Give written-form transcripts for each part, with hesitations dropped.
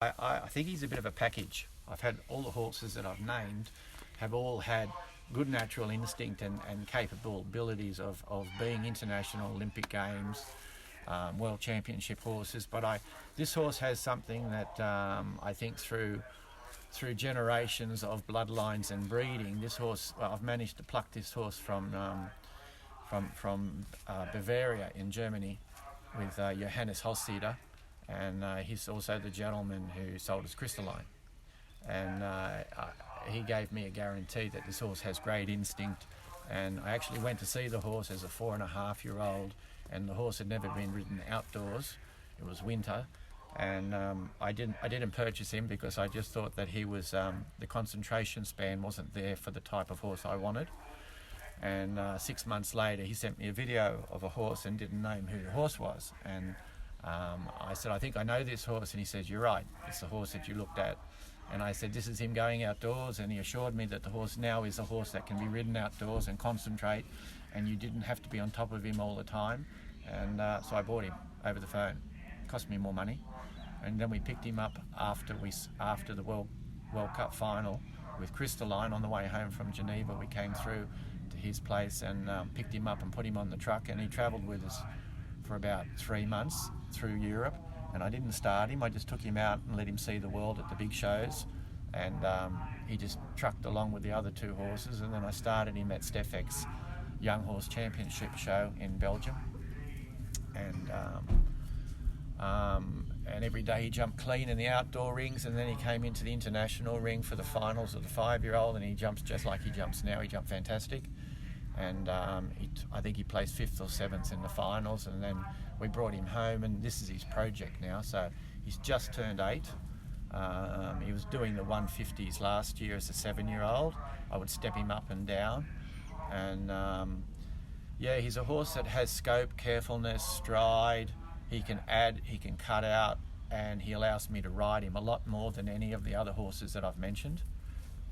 I think he's a bit of a package. I've had all the horses that I've named have all had good natural instinct and capable abilities of being international, Olympic Games, World Championship horses. But this horse has something that I think through generations of bloodlines and breeding, this horse, I've managed to pluck this horse from Bavaria in Germany with Johannes Holsteder, and he's also the gentleman who sold us Crystalline. And he gave me a guarantee that this horse has great instinct. And I actually went to see the horse as a 4.5-year-old, and the horse had never been ridden outdoors. It was winter, and I didn't purchase him because I just thought that he was the concentration span wasn't there for the type of horse I wanted. And 6 months later, he sent me a video of a horse and didn't name who the horse was. And I said, I think I know this horse. And he says, you're right, it's the horse that you looked at. And I said, this is him going outdoors. And he assured me that the horse now is a horse that can be ridden outdoors and concentrate, and you didn't have to be on top of him all the time. And so I bought him over the phone. It cost me more money. And then we picked him up after the World Cup final with Crystalline. On the way home from Geneva, we came through to his place and picked him up and put him on the truck, and he travelled with us for about 3 months through Europe. And I didn't start him, I just took him out and let him see the world at the big shows, and he just trucked along with the other two horses. And then I started him at Steffek's Young Horse Championship show in Belgium, and every day he jumped clean in the outdoor rings, and then he came into the international ring for the finals of the 5-year-old, and he jumps just like he jumps now. He jumped fantastic, and I think he placed 5th or 7th in the finals. And then we brought him home, and this is his project now. So he's just turned 8. He was doing the 150s last year as a 7-year-old. I would step him up and down, and he's a horse that has scope, carefulness, stride. He can add, he can cut out, and he allows me to ride him a lot more than any of the other horses that I've mentioned,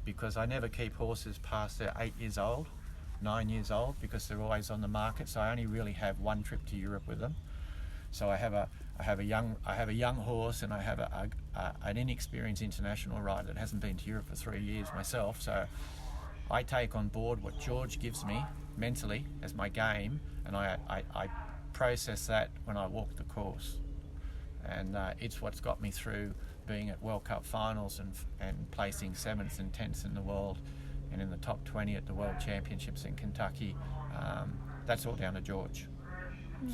because I never keep horses past they're 8 years old, 9 years old, because they're always on the market. So I only really have one trip to Europe with them. So I have a young horse, and I have an inexperienced international rider that hasn't been to Europe for 3 years myself. So I take on board what George gives me mentally as my game, and I process that when I walk the course. And it's what's got me through being at World Cup finals and placing 7th and 10th in the world, and in the top 20 at the World Championships in Kentucky. That's all down to George.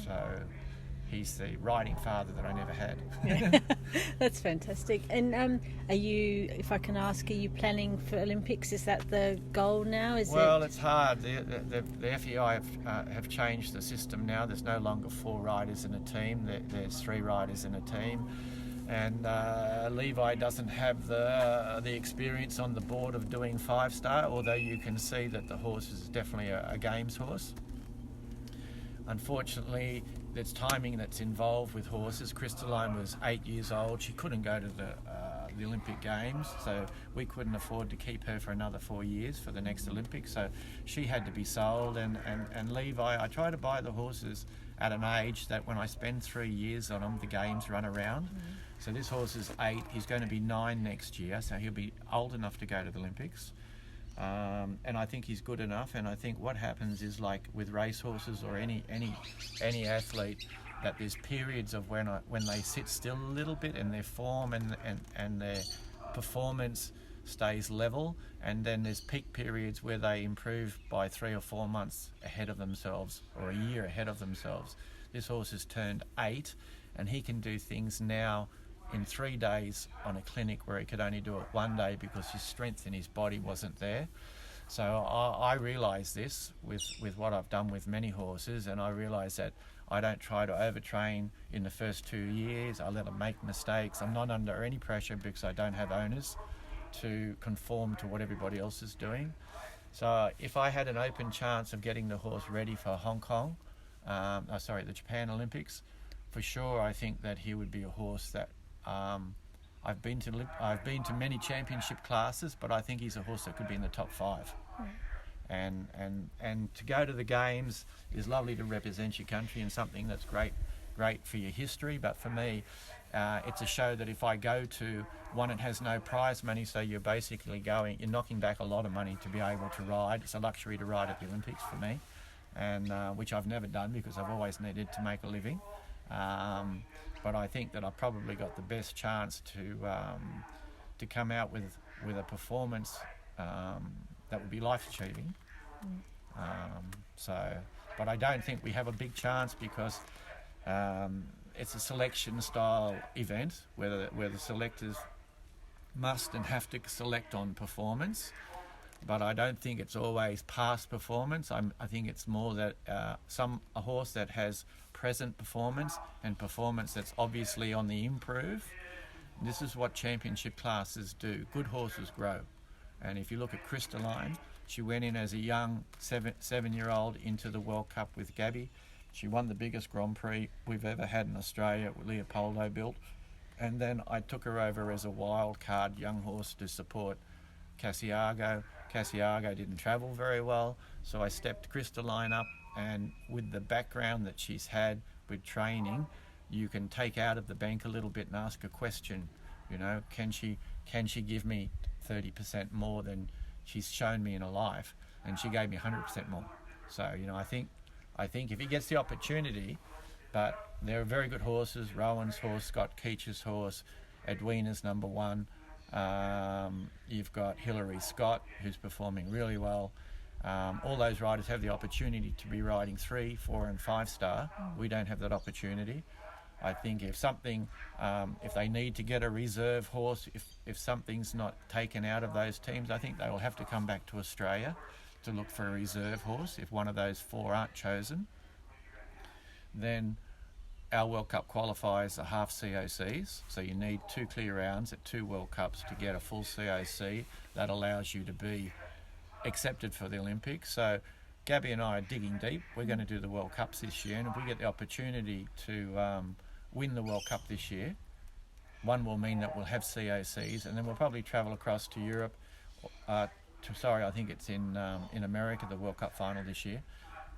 So he's the riding father that I never had. Yeah. That's fantastic. And are you, if I can ask, are you planning for Olympics? Is that the goal now? It's hard. The FEI have changed the system now. There's no longer 4 riders in a team. There's 3 riders in a team. And Levi doesn't have the experience on the board of doing 5-star, although you can see that the horse is definitely a games horse. Unfortunately, there's timing that's involved with horses. Crystalline was 8 years old. She couldn't go to the Olympic Games, so we couldn't afford to keep her for another 4 years for the next Olympics. So she had to be sold. And Levi, I try to buy the horses at an age that when I spend 3 years on them, the games run around. So this horse is 8. He's going to be 9 next year, so he'll be old enough to go to the Olympics. And I think he's good enough. And I think what happens is, like with racehorses or any athlete, that there's periods of when they sit still a little bit, and their form and their performance stays level, and then there's peak periods where they improve by 3 or 4 months ahead of themselves, or a year ahead of themselves. This horse has turned 8, and he can do things now in 3 days on a clinic where he could only do it 1 day because his strength in his body wasn't there. So I realise this with what I've done with many horses, and I realise that I don't try to overtrain in the first 2 years. I let them make mistakes. I'm not under any pressure because I don't have owners to conform to what everybody else is doing. So if I had an open chance of getting the horse ready for the Japan Olympics, for sure I think that he would be a horse that I've been to many championship classes, but I think he's a horse that could be in the top 5. And to go to the games is lovely to represent your country and something that's great for your history. But for me, it's a show that if I go to, one, it has no prize money, so you're basically you're knocking back a lot of money to be able to ride. It's a luxury to ride at the Olympics for me, and which I've never done because I've always needed to make a living. But I think that I've probably got the best chance to come out with a performance that would be life-achieving. But I don't think we have a big chance because it's a selection style event where the selectors must and have to select on performance, but I don't think it's always past performance. I think it's more that a horse that has present performance and performance that's obviously on the improve. This is what championship classes do. Good horses grow, and if you look at Crystalline, she went in as a young seven-year-old into the World Cup with Gabby. She won the biggest Grand Prix we've ever had in Australia, Leopoldo built. And then I took her over as a wild card young horse to support Cassiago. Cassiago didn't travel very well, so I stepped Crystalline up, and with the background that she's had with training, you can take out of the bank a little bit and ask a question. You know, can she give me 30% more than she's shown me in her life? And she gave me 100% more. So, you know, I think if he gets the opportunity, but they're very good horses. Rowan's horse, Scott Keach's horse, Edwina's number one. You've got Hilary Scott, who's performing really well. All those riders have the opportunity to be riding 3, 4 and 5 star. We don't have that opportunity. I think if they need to get a reserve horse, if something's not taken out of those teams, I think they will have to come back to Australia to look for a reserve horse. If one of those 4 aren't chosen, then our World Cup qualifiers are half COCs, so you need 2 clear rounds at 2 World Cups to get a full COC. That allows you to be accepted for the Olympics. So Gabby and I are digging deep. We're going to do the World Cups this year, and if we get the opportunity to win the World Cup this year, one will mean that we'll have COCs, and then we'll probably travel across to Europe. I think it's in America, the World Cup final this year.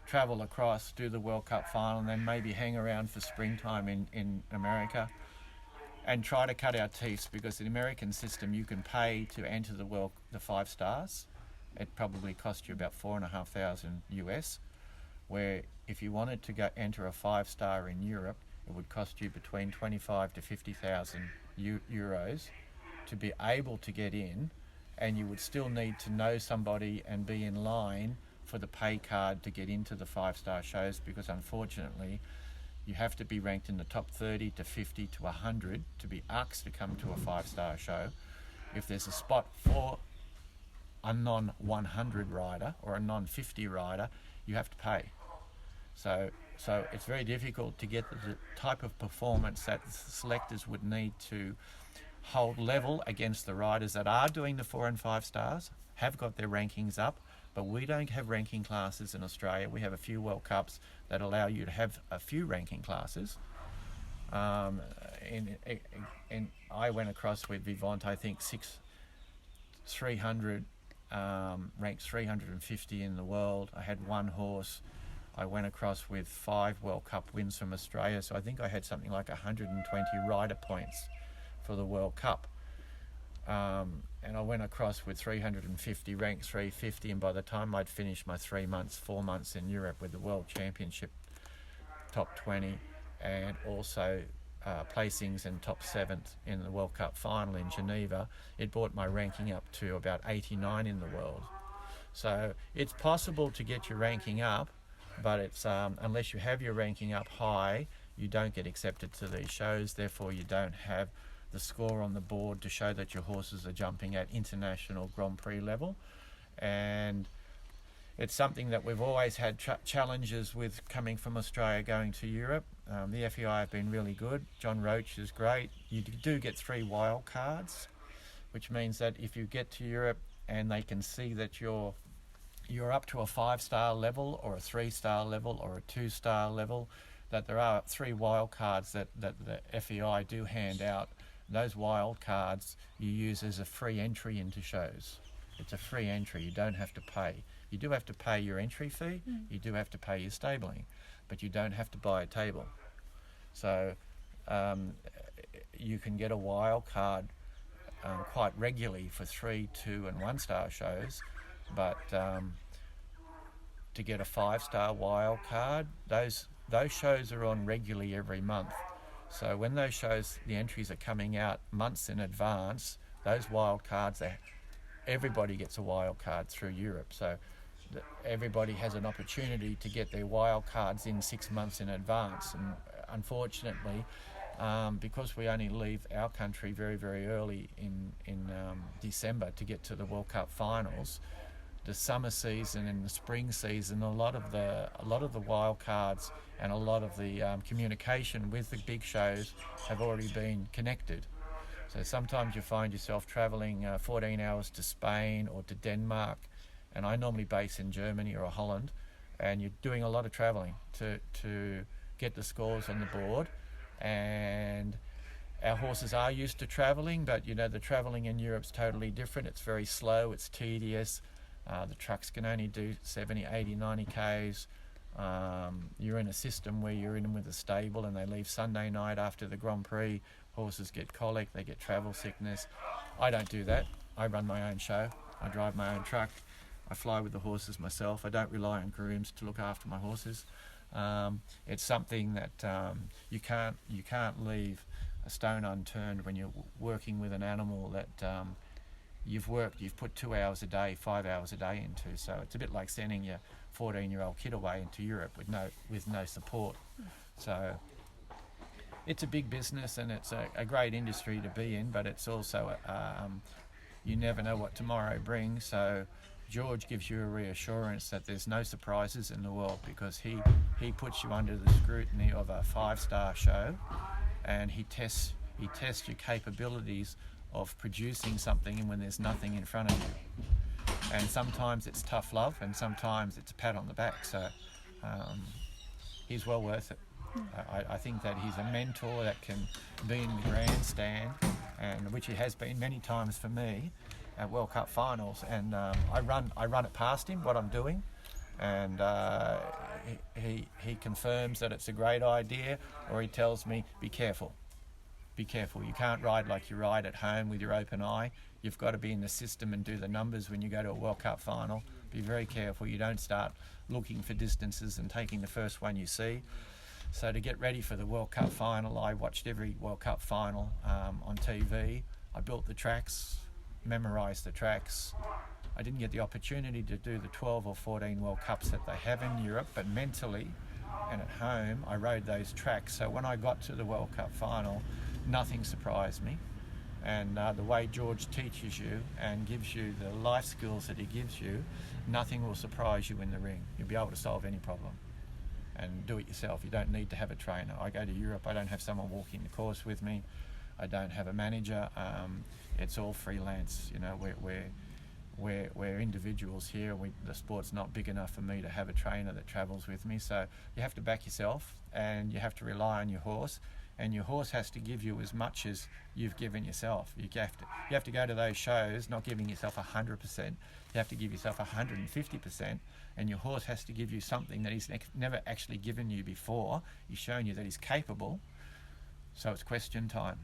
Travel across, do the World Cup final, and then maybe hang around for springtime in America and try to cut our teeth, because the American system, you can pay to enter the 5 stars. It probably cost you about $4,500 US, where if you wanted to enter a 5 star in Europe, it would cost you between 25 to 50,000 euros to be able to get in, and you would still need to know somebody and be in line for the pay card to get into the 5 star shows, because unfortunately you have to be ranked in the top 30 to 50 to 100 to be asked to come to a 5 star show. If there's a spot for a non-100 rider or a non-50 rider, you have to pay. So it's very difficult to get the type of performance that the selectors would need to hold level against the riders that are doing the 4 and 5 stars, have got their rankings up. But we don't have ranking classes in Australia. We have a few World Cups that allow you to have a few ranking classes. And I went across with Vivant, I think 300, ranked 350 in the world. I had 1 horse. I went across with 5 World Cup wins from Australia. So I think I had something like 120 rider points for the World Cup. And I went across with 350, ranked 350, and by the time I'd finished my 4 months in Europe with the World Championship top 20, and also placings in top 7th in the World Cup final in Geneva, it brought my ranking up to about 89 in the world. So it's possible to get your ranking up, but it's unless you have your ranking up high, you don't get accepted to these shows. Therefore, you don't have the score on the board to show that your horses are jumping at international Grand Prix level. And it's something that we've always had challenges with coming from Australia going to Europe. The FEI have been really good. John Roach is great. You do get 3 wild cards, which means that if you get to Europe and they can see that you're up to a 5 star level or a 3 star level or a 2 star level, that there are 3 wild cards that the FEI do hand out. Those wild cards you use as a free entry into shows. It's a free entry. You don't have to pay. You do have to pay your entry fee. You do have to pay your stabling, but you don't have to buy a table. So you can get a wild card quite regularly for 3, 2 and 1 star shows, but to get a 5-star wild card, those shows are on regularly every month. So when those shows, the entries are coming out months in advance, those wild cards, everybody gets a wild card through Europe. So everybody has an opportunity to get their wild cards in 6 months in advance. And unfortunately, because we only leave our country very, very early in December to get to the World Cup finals, the summer season and the spring season, a lot of the wild cards and a lot of the communication with the big shows have already been connected. So sometimes you find yourself travelling 14 hours to Spain or to Denmark, and I normally base in Germany or Holland, and you're doing a lot of travelling to get the scores on the board. And our horses are used to travelling, but you know, the travelling in Europe's totally different. It's very slow, it's tedious. The trucks can only do 70, 80, 90 Ks. You're in a system where you're in with a stable and they leave Sunday night after the Grand Prix. Horses get colic, they get travel sickness. I don't do that. I run my own show. I drive my own truck. I fly with the horses myself. I don't rely on grooms to look after my horses. It's something that you can't leave a stone unturned when you're working with an animal that you've put 2 hours a day, 5 hours a day into. So it's a bit like sending your 14-year-old kid away into Europe with no support. So it's a big business and it's a great industry to be in, but it's also you never know what tomorrow brings. So George gives you a reassurance that there's no surprises in the world, because he puts you under the scrutiny of a 5-star show, and he tests your capabilities of producing something when there's nothing in front of you. And sometimes it's tough love, and sometimes it's a pat on the back. So he's well worth it. I think that he's a mentor that can be in the grandstand, and which he has been many times for me at World Cup finals. And I run it past him what I'm doing, and he confirms that it's a great idea, or he tells me, be careful. Be careful. You can't ride like you ride at home with your open eye. You've got to be in the system and do the numbers when you go to a World Cup final. Be very careful. You don't start looking for distances and taking the first one you see. So to get ready for the World Cup final, I watched every World Cup final on TV. I built the tracks, memorised the tracks. I didn't get the opportunity to do the 12 or 14 World Cups that they have in Europe, but mentally and at home, I rode those tracks. So when I got to the World Cup final, nothing surprised me. And the way George teaches you and gives you the life skills that he gives you, nothing will surprise you in the ring. You'll be able to solve any problem and do it yourself. You don't need to have a trainer. I go to Europe, I don't have someone walking the course with me. I don't have a manager. It's all freelance. You know, we're individuals here. The sport's not big enough for me to have a trainer that travels with me. So you have to back yourself, and you have to rely on your horse. And your horse has to give you as much as you've given yourself. You have to go to those shows not giving yourself 100%. You have to give yourself 150%, and your horse has to give you something that he's never actually given you before. He's shown you that he's capable. So it's question time.